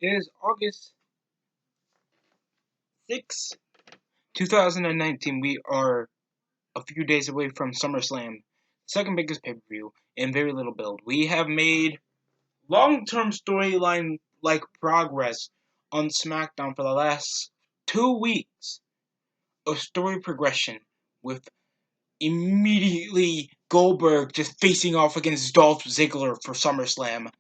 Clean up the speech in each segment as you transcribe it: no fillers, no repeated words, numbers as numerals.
It is August 6th, 2019. We are a few days away from SummerSlam, second biggest pay-per-view, and very little build. We have made long-term storyline like progress on SmackDown for the last 2 weeks of story progression, with immediately Goldberg just facing off against Dolph Ziggler for SummerSlam.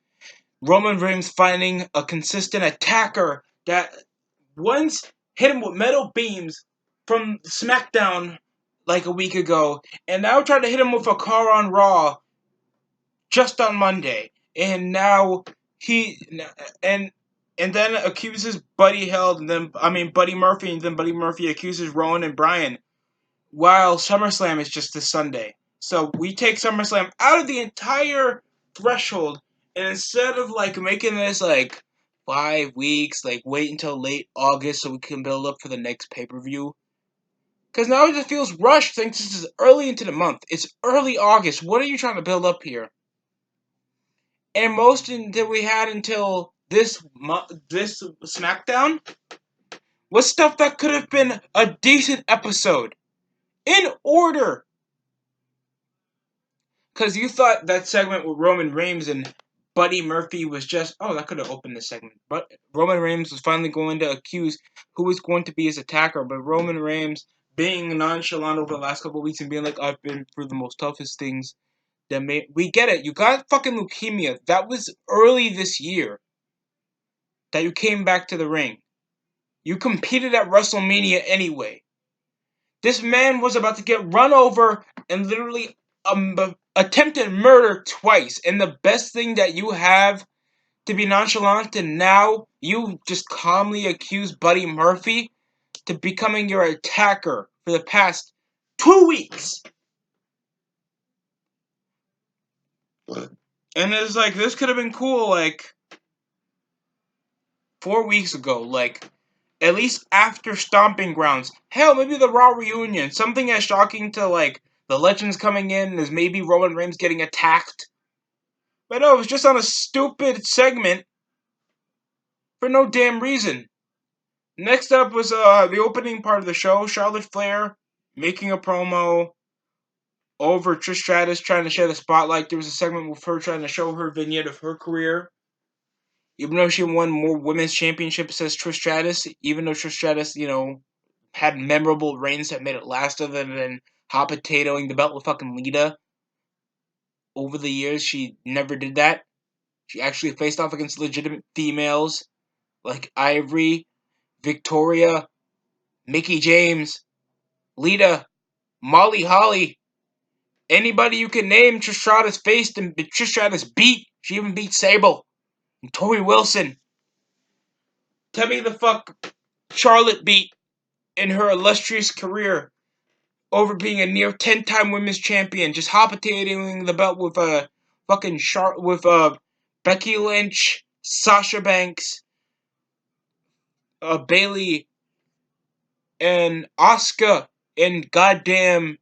Roman Reigns finding a consistent attacker that once hit him with metal beams from SmackDown like a week ago, and now tried to hit him with a car on Raw just on Monday, and now he and and then accuses Buddy Held, and then Buddy Murphy, and then Buddy Murphy accuses Rowan and Bryan, while SummerSlam is just this Sunday. So we take SummerSlam out of the entire threshold, and instead of like making this like 5 weeks, like wait until late August so we can build up for the next pay-per-view. Because now it just feels rushed since this is early into the month. It's early August. What are you trying to build up here? And most that we had until this SmackDown was stuff that could have been a decent episode. In order. Because you thought that segment with Roman Reigns and Buddy Murphy was just, oh, that could have opened the segment. But Roman Reigns was finally going to accuse who was going to be his attacker. But Roman Reigns being nonchalant over the last couple of weeks and being like, I've been through the most toughest things. We get it. You got fucking leukemia. That was early this year that you came back to the ring. You competed at WrestleMania anyway. This man was about to get run over and literally attempted murder twice. And the best thing that you have to be nonchalant, and now you just calmly accuse Buddy Murphy to becoming your attacker for the past 2 weeks. And it's like, this could have been cool like 4 weeks ago. Like, at least after Stomping Grounds. Hell, maybe the Raw reunion. Something as shocking to like the Legends coming in as maybe Roman Reigns getting attacked. But no, it was just on a stupid segment for no damn reason. Next up was the opening part of the show. Charlotte Flair making a promo over Trish Stratus trying to share the spotlight. There was a segment with her trying to show her vignette of her career. Even though she won more women's championships as Trish Stratus, even though Trish Stratus, had memorable reigns that made it last other than hot potatoing the belt with fucking Lita. Over the years, she never did that. She actually faced off against legitimate females like Ivory, Victoria, Mickie James, Lita, Molly Holly. Anybody you can name, Trish Stratus faced and Trish Stratus beat. She even beat Sable and Tori Wilson. Tell me the fuck Charlotte beat in her illustrious career over being a near 10-time women's champion, just hot potatoing the belt with Becky Lynch, Sasha Banks, Bayley, and Asuka, and goddamn,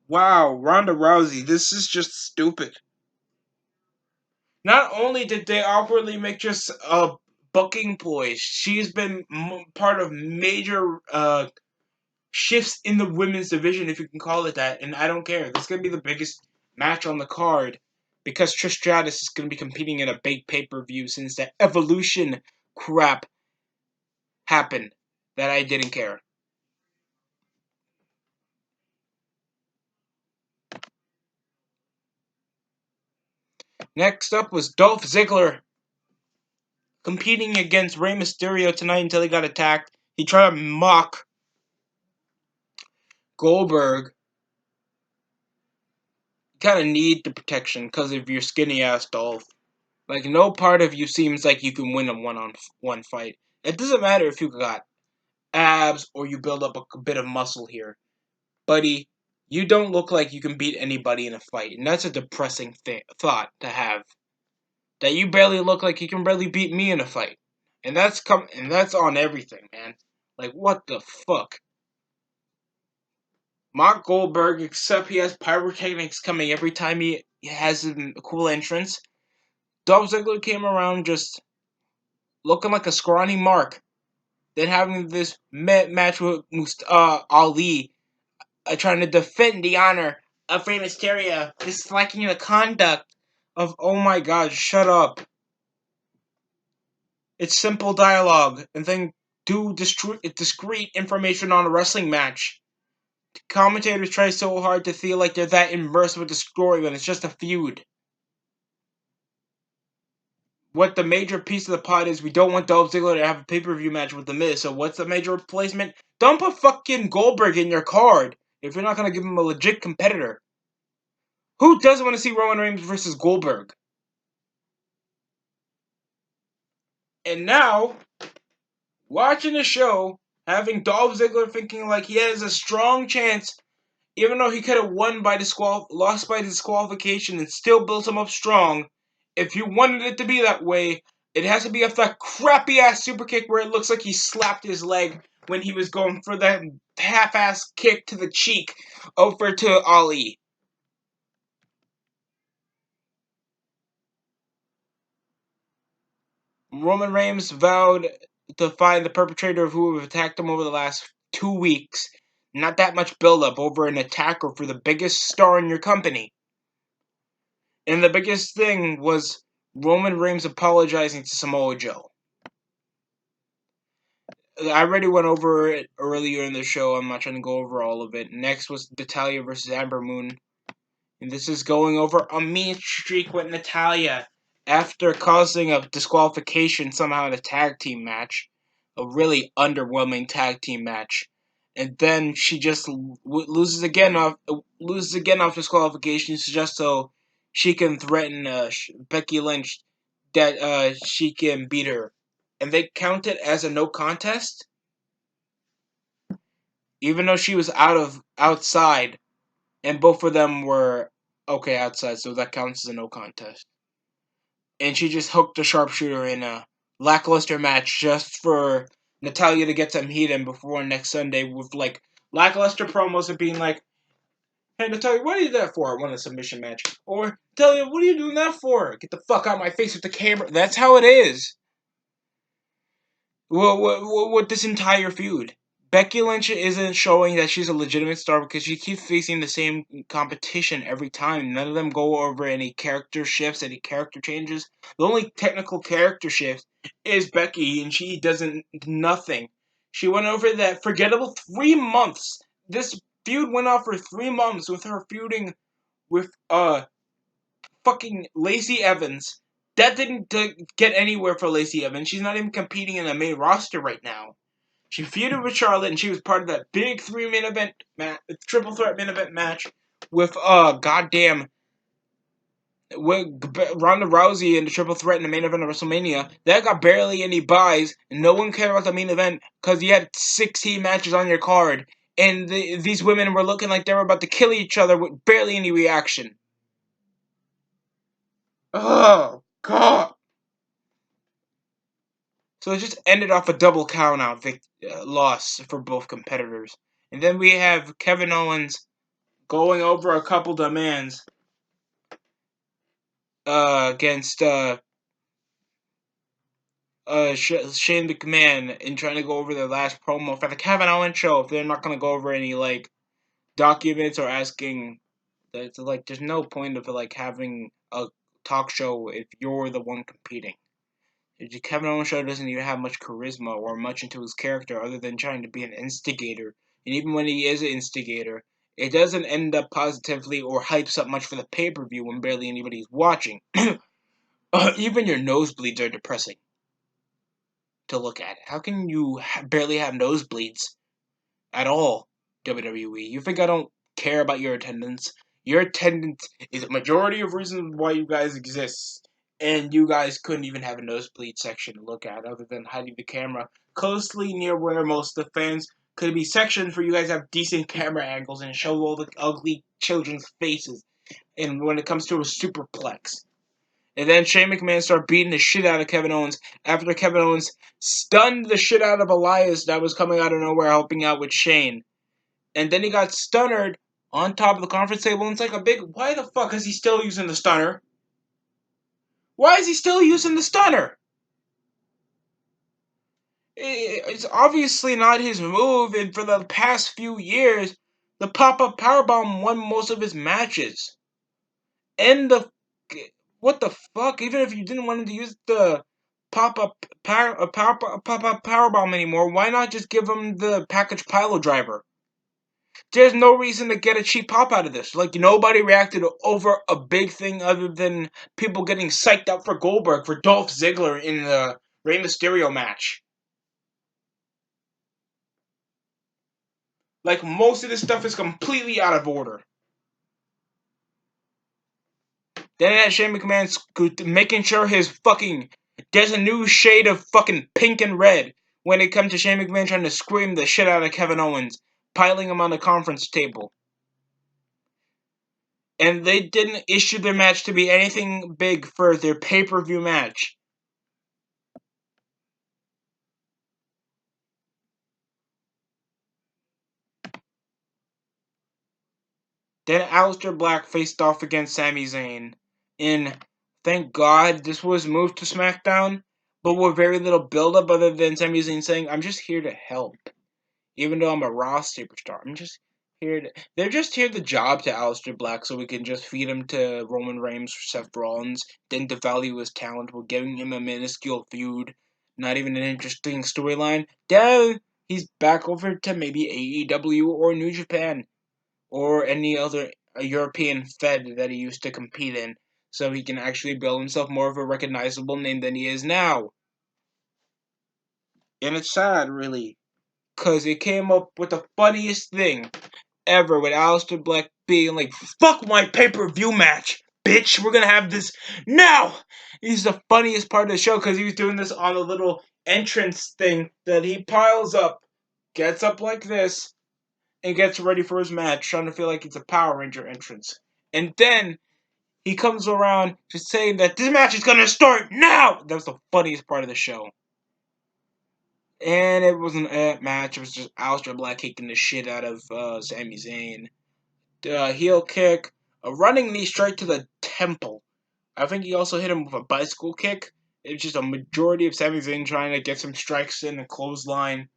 wow, Ronda Rousey. This is just stupid. Not only did they awkwardly make just a booking ploy, she's been part of major shifts in the women's division, if you can call it that, and I don't care. This is going to be the biggest match on the card because Trish Stratus is going to be competing in a big pay-per-view since that Evolution crap happened that I didn't care. Next up was Dolph Ziggler competing against Rey Mysterio tonight until he got attacked. He tried to mock Goldberg. You kind of need the protection because of your skinny ass Dolph. Like, no part of you seems like you can win a one-on-one fight. It doesn't matter if you got abs or you build up a bit of muscle here. Buddy, you don't look like you can beat anybody in a fight. And that's a depressing thought to have. That you barely look like you can barely beat me in a fight. And that's on everything, man. Like, what the fuck? Mark Goldberg, except he has pyrotechnics coming every time he has a cool entrance. Dolph Ziggler came around just looking like a scrawny mark. Then having this match with Ali, trying to defend the honor of Rey Mysterio, disliking the conduct of, oh my god, shut up. It's simple dialogue, and then do discreet information on a wrestling match. Commentators try so hard to feel like they're that immersed with the story when it's just a feud. What the major piece of the pot is, we don't want Dolph Ziggler to have a pay-per-view match with The Miz, so what's the major replacement? Don't put fucking Goldberg in your card if you're not going to give him a legit competitor. Who doesn't want to see Roman Reigns versus Goldberg? And now, watching the show, having Dolph Ziggler thinking like he has a strong chance, even though he could have lost by disqualification and still built him up strong. If you wanted it to be that way, it has to be that crappy ass super kick where it looks like he slapped his leg when he was going for that half-ass kick to the cheek over to Ali. Roman Reigns vowed to find the perpetrator of who have attacked him over the last 2 weeks. Not that much build-up over an attacker for the biggest star in your company. And the biggest thing was Roman Reigns apologizing to Samoa Joe. I already went over it earlier in the show. I'm not trying to go over all of it. Next was Natalya versus Amber Moon. And this is going over a mean streak with Natalya after causing a disqualification somehow in a tag team match. A really underwhelming tag team match. And then she just loses again off disqualifications just so she can threaten Becky Lynch that she can beat her. And they count it as a no contest, even though she was outside, and both of them were okay outside, so that counts as a no contest. And she just hooked a sharpshooter in a lackluster match just for Natalya to get some heat in before next Sunday with like lackluster promos of being like, "Hey Natalya, what are you there for? I want a submission match." Or Natalya, what are you doing that for? Get the fuck out of my face with the camera. That's how it is. With this entire feud. Becky Lynch isn't showing that she's a legitimate star because she keeps facing the same competition every time. None of them go over any character shifts, any character changes. The only technical character shift is Becky, and she doesn't nothing. She went over that forgettable 3 months. This feud went on for 3 months with her feuding with fucking Lacey Evans. That didn't get anywhere for Lacey Evans. She's not even competing in the main roster right now. She feuded with Charlotte, and she was part of that big triple threat main event match with with Ronda Rousey in the triple threat in the main event of WrestleMania. That got barely any buys, and no one cared about the main event because you had 16 matches on your card, and these women were looking like they were about to kill each other with barely any reaction. Oh God! So it just ended off a double count-out loss for both competitors. And then we have Kevin Owens going over a couple demands against Shane McMahon in trying to go over their last promo for the Kevin Owens show. If they're not going to go over any like documents or asking, there's no point of like having a talk show if you're the one competing. The Kevin Owens show doesn't even have much charisma or much into his character other than trying to be an instigator. And even when he is an instigator, it doesn't end up positively or hypes up much for the pay-per-view when barely anybody's watching. Even your nosebleeds are depressing to look at. How can you barely have nosebleeds at all, WWE? You think I don't care about your attendance? Your attendance is a majority of reasons why you guys exist. And you guys couldn't even have a nosebleed section to look at other than hiding the camera closely near where most of the fans could be sections where you guys have decent camera angles and show all the ugly children's faces. And when it comes to a superplex. And then Shane McMahon started beating the shit out of Kevin Owens after Kevin Owens stunned the shit out of Elias that was coming out of nowhere helping out with Shane. And then he got stunnered on top of the conference table, and it's like a big, why the fuck is he still using the stunner? Why is he still using the stunner? It's obviously not his move, and for the past few years, the pop-up powerbomb won most of his matches. And what the fuck? Even if you didn't want him to use the pop-up powerbomb anymore, why not just give him the package pile driver? There's no reason to get a cheap pop out of this. Like, nobody reacted over a big thing other than people getting psyched up for Goldberg for Dolph Ziggler in the Rey Mysterio match. Like, most of this stuff is completely out of order. Then it had Shane McMahon making sure his fucking... There's a new shade of fucking pink and red when it comes to Shane McMahon trying to scream the shit out of Kevin Owens, piling him on the conference table. And they didn't issue their match to be anything big for their pay-per-view match. Then Aleister Black faced off against Sami Zayn. And thank God this was moved to SmackDown, but with very little build-up other than Sami Zayn saying, "I'm just here to help. Even though I'm a Raw superstar, I'm just here to..." They're just here to job to Aleister Black so we can just feed him to Roman Reigns or Seth Rollins, then devalue his talent. We're giving him a minuscule feud, not even an interesting storyline. Then he's back over to maybe AEW or New Japan or any other European fed that he used to compete in, so he can actually build himself more of a recognizable name than he is now. And it's sad, really, because it came up with the funniest thing ever with Aleister Black being like, "Fuck my pay-per-view match, bitch, we're gonna have this now!" He's the funniest part of the show because he was doing this on a little entrance thing that he piles up, gets up like this, and gets ready for his match, trying to feel like it's a Power Ranger entrance. And then he comes around to saying that this match is gonna start now! That was the funniest part of the show. And it wasn't a match, it was just Aleister Black kicking the shit out of Sami Zayn. Heel kick, a running knee straight to the temple. I think he also hit him with a bicycle kick. It's just a majority of Sami Zayn trying to get some strikes in, a clothesline,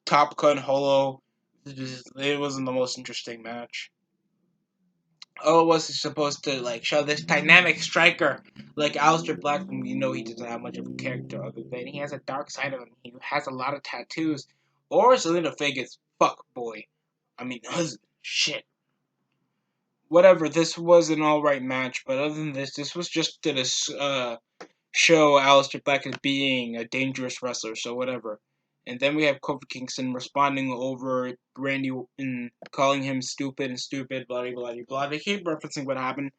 top cut hollow. It wasn't the most interesting match. Oh, was he supposed to like show this dynamic striker like Aleister Black? When we know he doesn't have much of a character other than he has a dark side of him. He has a lot of tattoos. Or Selena Vega's fuck boy. I mean, husband. Shit. Whatever. This was an alright match, but other than this, this was just to show Aleister Black as being a dangerous wrestler. So whatever. And then we have Kofi Kingston responding over Randy and calling him stupid, blah, blah, blah, blah. They keep referencing what happened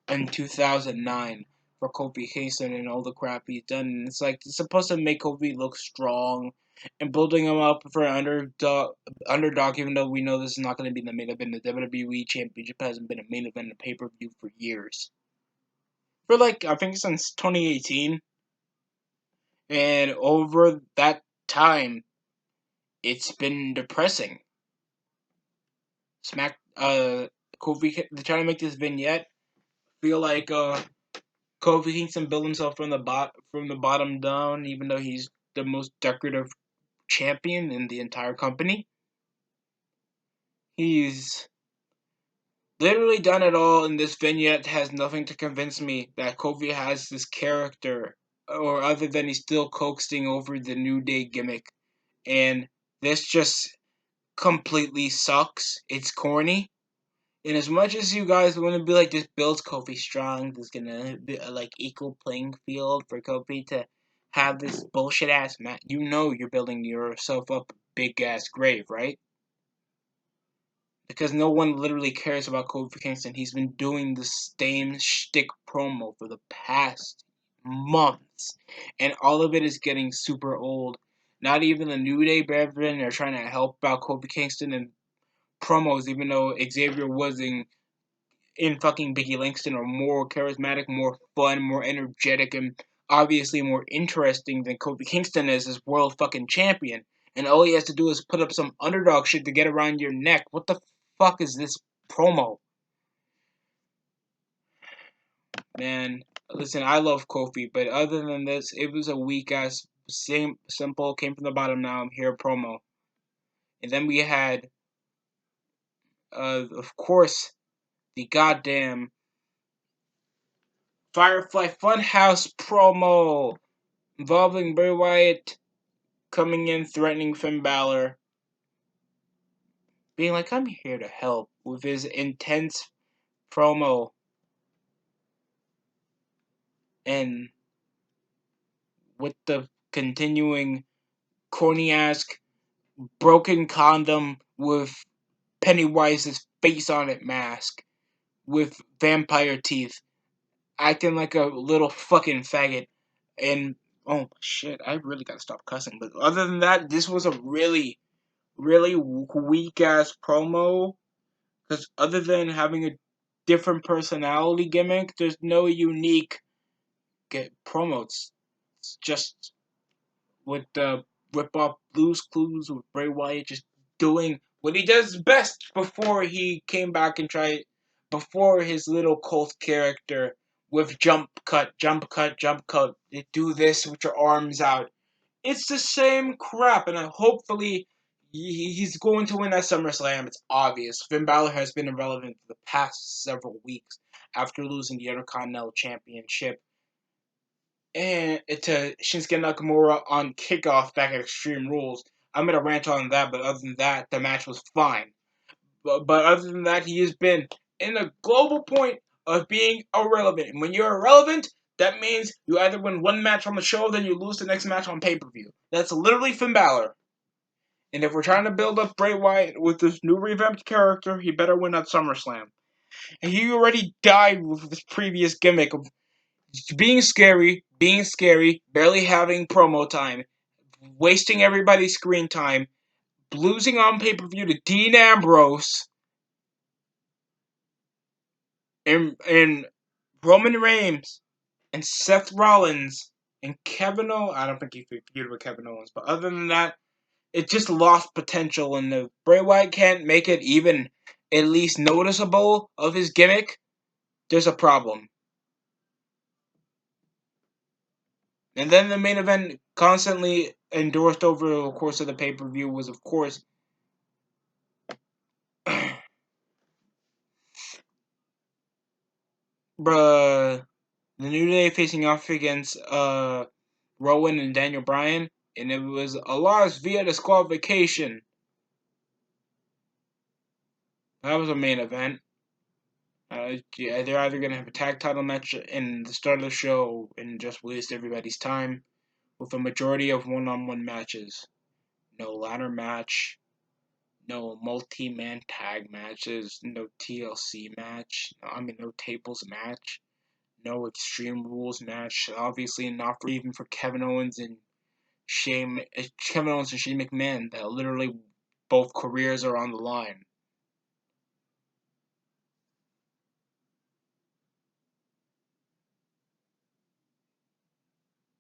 in 2009 for Kofi Kingston and all the crap he's done. And it's like, it's supposed to make Kofi look strong and building him up for an underdog, even though we know this is not going to be the main event. The WWE Championship hasn't been a main event in pay-per-view for years. For like, I think since 2018. And over that time, it's been depressing. Kofi, they're trying to make this vignette feel like Kofi Kingston built himself from the bottom down, even though he's the most decorative champion in the entire company. He's literally done it all, and this vignette has nothing to convince me that Kofi has this character, or other than he's still coaxing over the New Day gimmick. And this just completely sucks. It's corny. And as much as you guys want to be like, this builds Kofi strong, there's gonna be a like equal playing field for Kofi to have this bullshit ass match. You know you're building yourself up a big ass grave, right? Because no one literally cares about Kofi Kingston. He's been doing the same shtick promo for the past months, and all of it is getting super old. Not even the New Day brethren are trying to help out Kofi Kingston in promos, even though Xavier was in fucking Biggie Langston are more charismatic, more fun, more energetic, and obviously more interesting than Kofi Kingston is as world fucking champion. And all he has to do is put up some underdog shit to get around your neck. What the fuck is this promo? Man, Listen, I love Kofi, but other than this, it was a weak ass, same simple, came from the bottom. Now I'm here promo, and then we had, of course, the goddamn Firefly Funhouse promo involving Bray Wyatt coming in, threatening Finn Balor, being like, "I'm here to help," with his intense promo and with the continuing corny ass broken condom with Pennywise's face on it mask with vampire teeth, acting like a little fucking faggot. And oh shit, I really gotta stop cussing. But other than that, this was a really, really weak ass promo. Because other than having a different personality gimmick, there's no unique promos. It's just with the rip off Blue's Clues with Bray Wyatt just doing what he does best before he came back and tried before his little cult character with jump cut, jump cut, jump cut. They do this with your arms out. It's the same crap, and hopefully he's going to win at SummerSlam. It's obvious. Finn Balor has been irrelevant for the past several weeks after losing the Intercontinental Championship and to Shinsuke Nakamura on kickoff back at Extreme Rules. I'm gonna rant on that, but other than that, the match was fine. But other than that, he has been in a global point of being irrelevant. And when you're irrelevant, that means you either win one match on the show, then you lose the next match on pay-per-view. That's literally Finn Balor. And if we're trying to build up Bray Wyatt with this new revamped character, he better win at SummerSlam. And he already died with his previous gimmick of being scary, barely having promo time, wasting everybody's screen time, losing on pay-per-view to Dean Ambrose and Roman Reigns and Seth Rollins and Kevin Owens. I don't think he feuded with Kevin Owens, but other than that, it just lost potential. And if Bray Wyatt can't make it even at least noticeable of his gimmick, there's a problem. And then the main event, constantly endorsed over the course of the pay-per-view, was, of course, bruh, the New Day facing off against Rowan and Daniel Bryan, and it was a loss via disqualification. That was a main event. Yeah, they're either gonna have a tag title match in the start of the show and just waste everybody's time with a majority of one-on-one matches. No ladder match, no multi-man tag matches, no TLC match. I mean, no tables match. No Extreme Rules match. Obviously, not for even for Kevin Owens and Shane McMahon. That literally both careers are on the line.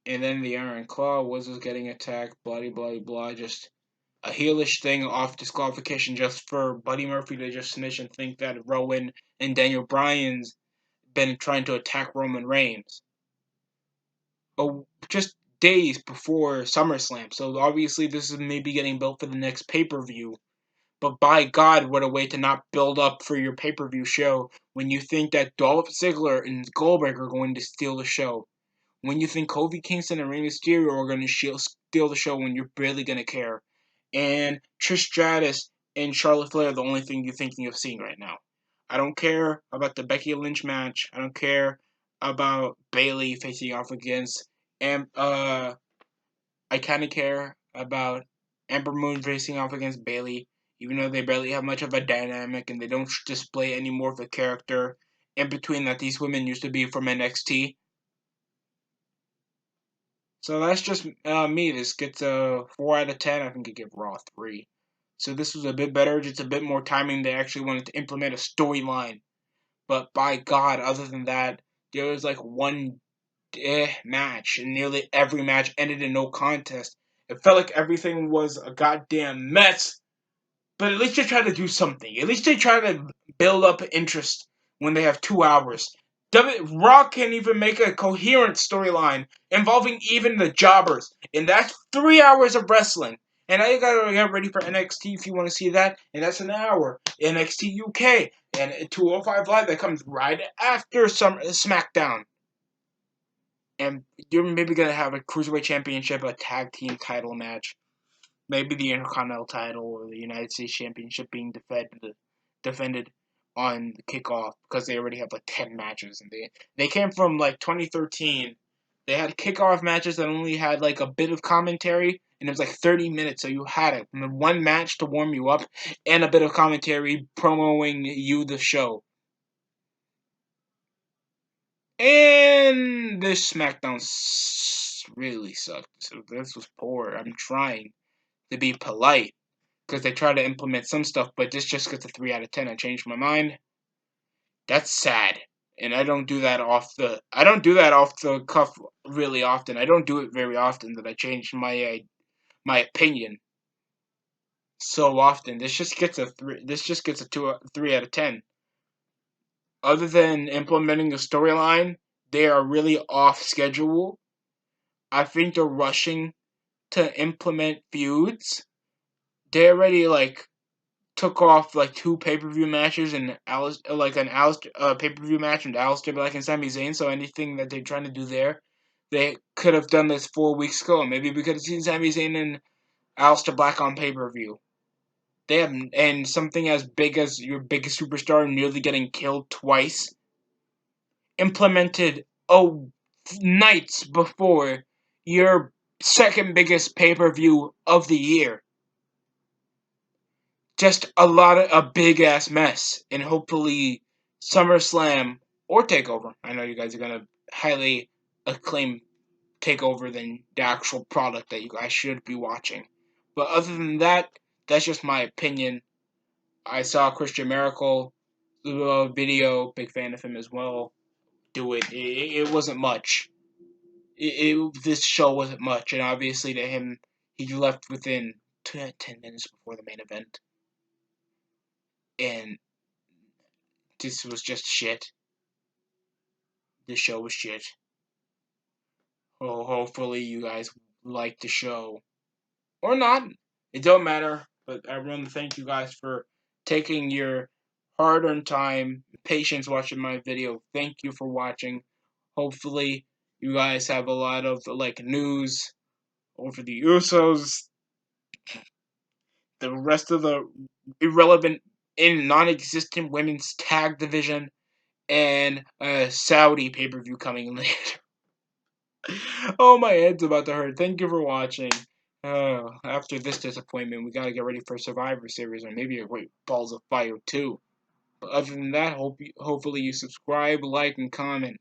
And then the Iron Claw was just getting attacked. Blah blah blah. Just a heelish thing off disqualification just for Buddy Murphy to just snitch and think that Rowan and Daniel Bryan's been trying to attack Roman Reigns. Oh, just days before SummerSlam. So obviously this is maybe getting built for the next pay-per-view. But by God, what a way to not build up for your pay-per-view show when you think that Dolph Ziggler and Goldberg are going to steal the show. When you think Kofi Kingston and Rey Mysterio are going to steal the show when you're barely going to care. And Trish Stratus and Charlotte Flair are the only thing you're thinking of seeing right now. I don't care about the Becky Lynch match. I don't care about Bayley facing off against I kind of care about Ember Moon facing off against Bayley, even though they barely have much of a dynamic and they don't display any more of a character in between that these women used to be from NXT. So that's just me. This gets a 4 out of 10. I think I give Raw 3. So this was a bit better, just a bit more timing. They actually wanted to implement a storyline. But by God, other than that, there was like one match, and nearly every match ended in no contest. It felt like everything was a goddamn mess, but at least they try to do something. At least they try to build up interest when they have 2 hours. Raw can't even make a coherent storyline involving even the jobbers, and that's 3 hours of wrestling. And now you gotta get ready for NXT if you want to see that, and that's an hour. NXT UK and 205 Live that comes right after some SmackDown. And you're maybe gonna have a Cruiserweight Championship, a tag team title match, maybe the Intercontinental title or the United States Championship being defended on the kickoff because they already have like 10 matches, and they came from like 2013. They had kickoff matches that only had like a bit of commentary, and it was like 30 minutes, so you had it one match to warm you up and a bit of commentary promoting you the show. And this SmackDown really sucked. So this was poor. I'm trying to be polite because they try to implement some stuff, but this just gets a 3 out of 10. I changed my mind. That's sad, and I don't do that off the cuff really often. I don't do it very often that I change my opinion so often. This just gets a 3. This just gets a 3 out of 10. Other than implementing a storyline, they are really off schedule. I think they're rushing to implement feuds. They already took off like 2 pay-per-view matches and pay-per-view match with Aleister Black and Sami Zayn. So anything that they're trying to do there, they could have done this 4 weeks ago. Maybe we could have seen Sami Zayn and Aleister Black on pay-per-view. They have, and something as big as your biggest superstar nearly getting killed twice, implemented nights before your second biggest pay-per-view of the year. Just a big ass mess, and hopefully SummerSlam or Takeover. I know you guys are gonna highly acclaim Takeover than the actual product that you guys should be watching. But other than that, that's just my opinion. I saw Christian Miracle video, big fan of him as well. Do it. It wasn't much. This show wasn't much, and obviously to him, he left within 10 minutes before the main event. And this was just shit. The show was shit. Oh, hopefully you guys like the show. Or not. It don't matter. But I want to thank you guys for taking your hard-earned time, patience watching my video. Thank you for watching. Hopefully you guys have a lot of news over the Usos, the rest of the irrelevant and non-existent women's tag division, and a Saudi pay-per-view coming later. Oh, my head's about to hurt. Thank you for watching. After this disappointment, we gotta get ready for Survivor Series, and maybe a great Balls of Fire too. But other than that, hopefully you subscribe, like, and comment.